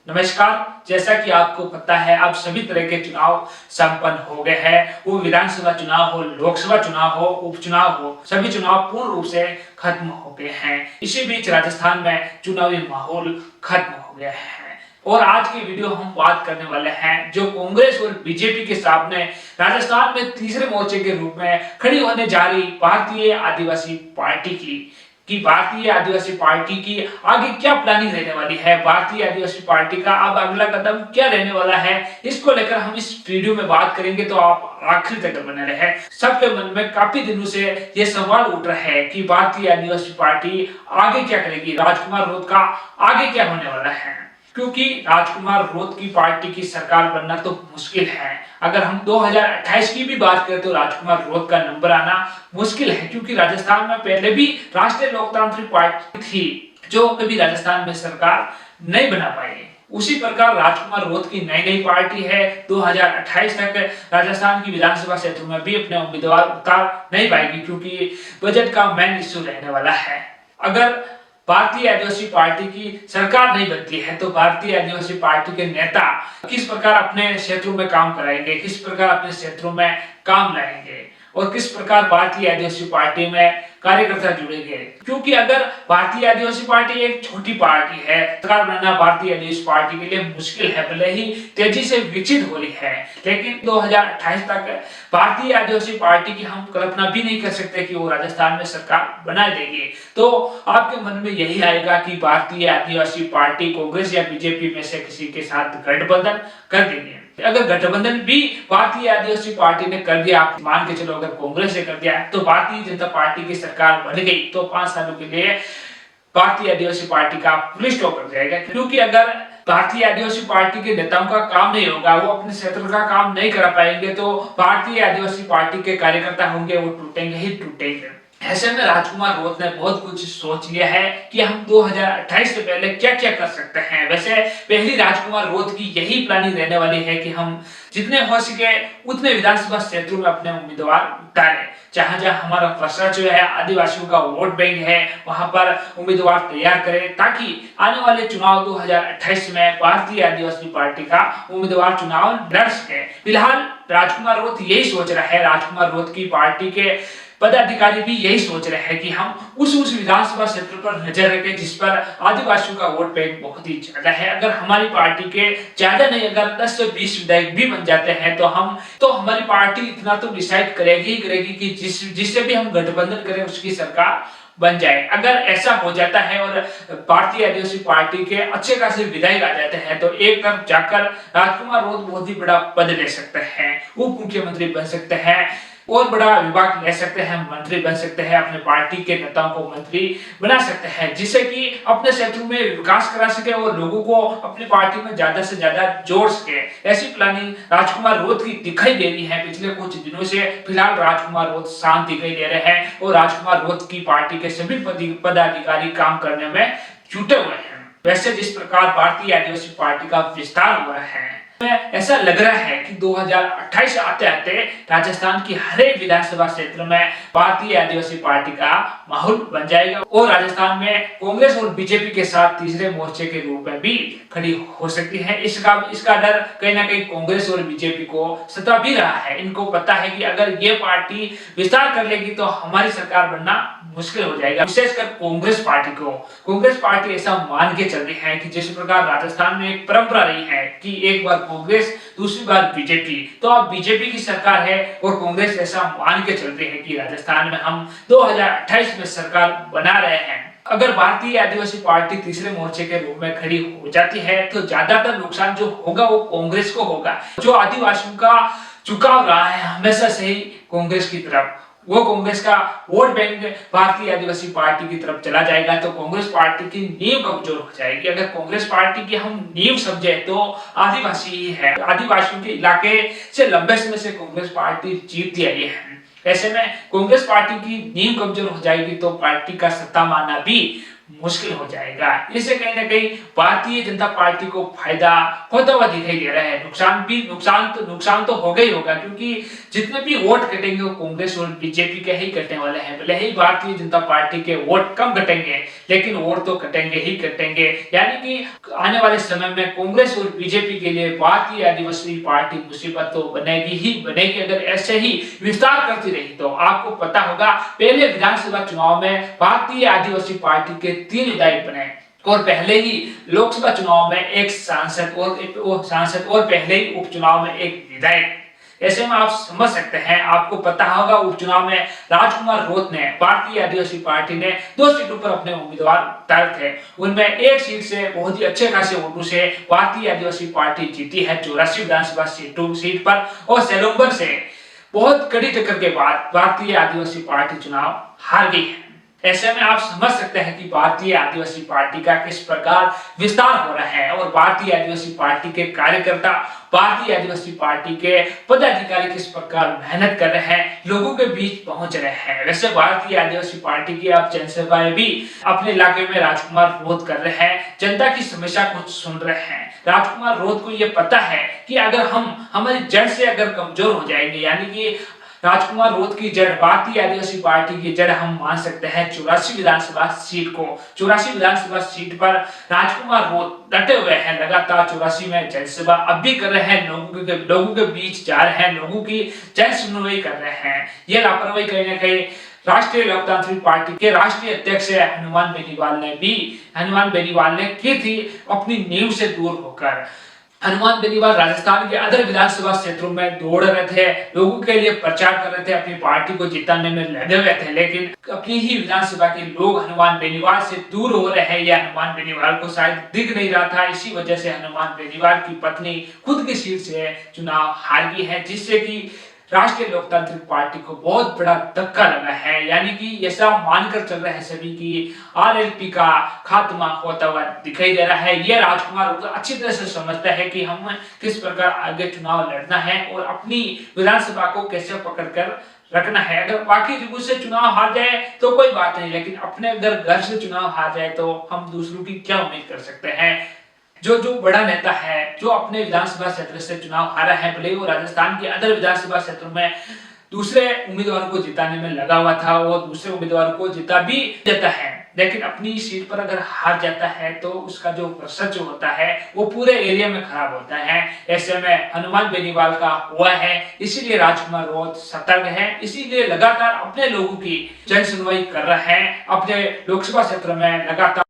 नमस्कार। जैसा कि आपको पता है अब सभी तरह के चुनाव संपन्न हो गए हैं। वो विधानसभा चुनाव हो, लोकसभा चुनाव हो, उपचुनाव हो, सभी चुनाव पूर्ण रूप से खत्म हो गए हैं। इसी बीच राजस्थान में चुनावी माहौल खत्म हो गया है और आज की वीडियो हम बात करने वाले हैं जो कांग्रेस और बीजेपी के सामने राजस्थान में तीसरे मोर्चे के रूप में खड़ी होने जा रही भारतीय आदिवासी पार्टी की भारतीय आदिवासी पार्टी की आगे क्या प्लानिंग रहने वाली है, भारतीय आदिवासी पार्टी का अब अगला कदम क्या रहने वाला है, इसको लेकर हम इस वीडियो में बात करेंगे। तो आप आखिर तक बने रहे। सबके मन में काफी दिनों से ये सवाल उठ रहा है कि भारतीय आदिवासी पार्टी आगे क्या करेगी, राजकुमार रोध का आगे क्या होने वाला है, क्योंकि राजकुमार रोध की पार्टी की सरकार बनना तो मुश्किल है। अगर हम 2028 की भी बात करें तो राजकुमार रोध का नंबर आना मुश्किल है, क्योंकि राजस्थान में पहले भी राष्ट्रीय लोकतांत्रिक पार्टी थी जो कभी राजस्थान में सरकार नहीं बना पाई। उसी प्रकार राजकुमार रोध की नई नई पार्टी है, 2028 तक राजस्थान की विधानसभा क्षेत्रों में भी अपने उम्मीदवार उतार नहीं पाएगी, क्योंकि बजट का मेन इश्यू रहने वाला है। अगर भारतीय आदिवासी पार्टी की सरकार नहीं बनती है तो भारतीय आदिवासी पार्टी के नेता किस प्रकार अपने क्षेत्रों में काम कराएंगे, किस प्रकार अपने क्षेत्रों में काम लाएंगे और किस प्रकार भारतीय आदिवासी पार्टी में कार्यकर्ता जुड़ेंगे। क्योंकि अगर भारतीय आदिवासी पार्टी एक छोटी पार्टी है, सरकार बनना भारतीय आदिवासी पार्टी के लिए मुश्किल है, भले ही तेजी से विकसित हो रही है, लेकिन 2028 तक भारतीय आदिवासी पार्टी की हम कल्पना भी नहीं कर सकते कि वो राजस्थान में सरकार बना देगी। तो आपके मन में यही आएगा कि भारतीय आदिवासी पार्टी कांग्रेस या बीजेपी में से किसी के साथ गठबंधन कर देंगे। अगर गठबंधन भी भारतीय आदिवासी पार्टी ने कर दिया, आप मान के चलो अगर कांग्रेस ने कर दिया, तो भारतीय जनता पार्टी की सरकार बन गई तो 5 सालों के लिए भारतीय आदिवासी पार्टी का फुल स्टॉप हो जाएगा। क्योंकि अगर भारतीय आदिवासी पार्टी के नेताओं का काम नहीं होगा, वो अपने क्षेत्र का काम नहीं कर पाएंगे, तो भारतीय आदिवासी पार्टी के कार्यकर्ता होंगे वो टूटेंगे ही टूटेंगे। ऐसे में राजकुमार रोध ने बहुत कुछ सोच लिया है कि हम 2028 से पहले क्या क्या कर सकते हैं। वैसे पहली राजकुमार रोध की यही प्लानिंग रहने वाली है कि हम जितने हो सके उतने विधानसभा क्षेत्रों में अपने उम्मीदवार उतारें। जहां जहां हमारा फसला जो है, आदिवासियों का वोट बैंक है, वहां पर उम्मीदवार तैयार करें ताकि आने वाले चुनाव 2028 में भारतीय आदिवासी पार्टी का उम्मीदवार चुनाव लड़ सके। फिलहाल राजकुमार रोध यही सोच रहा है, राजकुमार रोध की पार्टी के पदाधिकारी भी यही सोच रहे हैं कि हम उस विधानसभा क्षेत्र पर नजर रखें जिस पर आदिवासियों का वोट बैंक बहुत ही ज्यादा है। अगर हमारी पार्टी के ज्यादा नहीं, अगर 10 से 20 विधायक भी बन जाते हैं तो हमारी पार्टी इतना तो डिसाइड करेगी ही करेगी कि जिससे भी हम गठबंधन करें उसकी सरकार बन जाए। अगर ऐसा हो जाता है और भारतीय आदिवासी पार्टी के अच्छे खासे विधायक आ जाते हैं तो एक तरफ जाकर राजकुमार रोध बहुत ही बड़ा पद ले सकते हैं, उप मुख्यमंत्री बन सकते हैं और बड़ा विभाग ले सकते हैं, मंत्री बन सकते हैं, अपने पार्टी के नेताओं को मंत्री बना सकते हैं, जिससे कि अपने क्षेत्र में विकास करा सके और लोगों को अपनी पार्टी में ज्यादा से ज्यादा जोड़ सके। ऐसी प्लानिंग राजकुमार रोध की दिखाई दे रही है पिछले कुछ दिनों से। फिलहाल राजकुमार रोध शांत दिखाई दे रहे हैं और राजकुमार रोध की पार्टी के सभी पदाधिकारी काम करने में जुटे हुए हैं। वैसे जिस प्रकार भारतीय आदिवासी पार्टी का विस्तार हुआ है, ऐसा लग रहा है कि 2028 आते आते राजस्थान की हर एक विधानसभा क्षेत्र में भारतीय आदिवासी पार्टी का माहौल बन जाएगा और राजस्थान में कांग्रेस और बीजेपी के साथ तीसरे मोर्चे के रूप में भी खड़ी हो सकती है। इसका डर कहीं ना कहीं कांग्रेस और बीजेपी को सता भी रहा है। इनको पता है कि अगर ये पार्टी विस्तार कर लेगी तो हमारी सरकार बनना मुश्किल हो जाएगा। विशेषकर कांग्रेस पार्टी ऐसा मान के चल रही है कि जिस प्रकार राजस्थान में एक परंपरा रही है कि एक बार कांग्रेस दूसरी बार बीजेपी, तो अब बीजेपी की सरकार है और कांग्रेस ऐसा मान के चल रही है कि राजस्थान में हम 2028 में सरकार बना रहे हैं। अगर भारतीय आदिवासी पार्टी तीसरे मोर्चे के रूप में खड़ी हो जाती है तो ज्यादातर नुकसान जो होगा वो कांग्रेस को होगा। जो आदिवासियों का झुकाव रहा है हमेशा से ही कांग्रेस की तरफ, वो कांग्रेस का वोट बैंक भारतीय आदिवासी पार्टी की तरफ चला जाएगा तो कांग्रेस पार्टी की नींव कमजोर हो जाएगी। अगर कांग्रेस पार्टी की हम नींव समझे तो आदिवासी ही है, आदिवासियों के इलाके से लंबे समय से कांग्रेस पार्टी जीतती आई है। ऐसे में कांग्रेस पार्टी की नींव कमजोर हो जाएगी तो पार्टी का सत्ता मानना भी मुश्किल हो जाएगा। इससे कहीं ना कहीं भारतीय जनता पार्टी को फायदा होता हुआ दिखाई दे रहा है। नुकसान तो होगा ही होगा, क्योंकि जितने भी वोट कटेंगे वो कांग्रेस और बीजेपी के ही कटने वाले हैं। भले ही भारतीय जनता पार्टी के वोट कम कटेंगे लेकिन वोट तो कटेंगे ही कटेंगे। यानी कि आने वाले समय में कांग्रेस और बीजेपी के लिए भारतीय आदिवासी पार्टी मुसीबत तो बनेगी ही बनेगी अगर ऐसे ही विस्तार करती रही तो। आपको पता होगा पहले विधानसभा चुनाव में भारतीय आदिवासी पार्टी के 3 विधायक बने और पहले ही लोकसभा चुनाव में एक सांसद और पहले ही उपचुनाव में एक विधायक। ऐसे में आप समझ सकते हैं, आपको पता होगा उपचुनाव में राजकुमार रोत ने भारतीय आदिवासी पार्टी ने 2 सीटों पर अपने उम्मीदवार उतारे थे। उनमें एक सीट से बहुत ही अच्छे खासे वोटों से भारतीय आदिवासी पार्टी जीती है 84 विधानसभा सीट पर और सेलोम्बर से बहुत कड़ी टक्कर के बाद भारतीय आदिवासी पार्टी चुनाव हार गई है। ऐसे में आप समझ सकते हैं कि भारतीय आदिवासी पार्टी का किस प्रकार विस्तार हो रहा है और भारतीय आदिवासी पार्टी के कार्यकर्ता, भारतीय आदिवासी पार्टी के पदाधिकारी किस प्रकार मेहनत कर रहे हैं, लोगों के बीच पहुंच रहे हैं। वैसे भारतीय आदिवासी पार्टी की आप जनसभाएं भी अपने इलाके में राजकुमार रोत कर रहे हैं, जनता की समस्या को सुन रहे हैं। राजकुमार रोत को यह पता है कि अगर हम हमारी जड़ से अगर कमजोर हो जाएंगे, यानी कि राजकुमार रोत की जड़, भारतीय आदिवासी पार्टी की जड़ हम मान सकते हैं 84 विधानसभा सीट को। 84 विधानसभा सीट पर राजकुमार रोत डटे हुए हैं, लगातार 84 में जनसभा अब भी कर रहे हैं, लोगों के बीच जा रहे हैं, लोगों की जन सुनवाई कर रहे हैं। ये लापरवाही कहीं ना कहीं राष्ट्रीय लोकतांत्रिक पार्टी के राष्ट्रीय अध्यक्ष हनुमान बेनीवाल ने की थी अपनी नींव से दूर होकर। हनुमान बेनीवाल राजस्थान के अदर विधानसभा क्षेत्रों में दौड़ रहे थे, लोगों के लिए प्रचार कर रहे थे, अपनी पार्टी को जिताने में लगे हुए थे, लेकिन अपनी ही विधानसभा के लोग हनुमान बेनीवाल से दूर हो रहे हैं। यह हनुमान बेनीवाल को शायद दिख नहीं रहा था, इसी वजह से हनुमान बेनीवाल की पत्नी खुद की सीट से चुनाव हार गई है, जिससे कि राष्ट्रीय लोकतांत्रिक पार्टी को बहुत बड़ा धक्का लगा है। यानी कि ऐसा मानकर चल रहे हैं सभी की आरएलपी का खात्मा होता हुआ दिखाई दे रहा है। यह राजकुमार अच्छी तरह से समझता है कि हम किस प्रकार आगे चुनाव लड़ना है और अपनी विधानसभा को कैसे पकड़कर रखना है। अगर बाकी जगहों से चुनाव हार जाए तो कोई बात नहीं, लेकिन अपने अगर घर से चुनाव हार जाए तो हम दूसरों की क्या उम्मीद कर सकते हैं। जो बड़ा नेता है, जो अपने विधानसभा क्षेत्र से चुनाव हारा है, भले वो राजस्थान के अदर विधानसभा क्षेत्रों में दूसरे उम्मीदवारों को जिताने में लगा हुआ था, वो दूसरे उम्मीदवारों को जिता भी देता है, लेकिन अपनी सीट पर अगर हार जाता है तो उसका जो वर्चस्व जो होता है वो पूरे एरिया में खराब होता है। ऐसे में हनुमान बेनीवाल का हुआ है, इसीलिए राजकुमार रोत सतर्क है, इसीलिए लगातार अपने लोगों की जन सुनवाई कर रहे हैं, अपने लोकसभा क्षेत्र में लगातार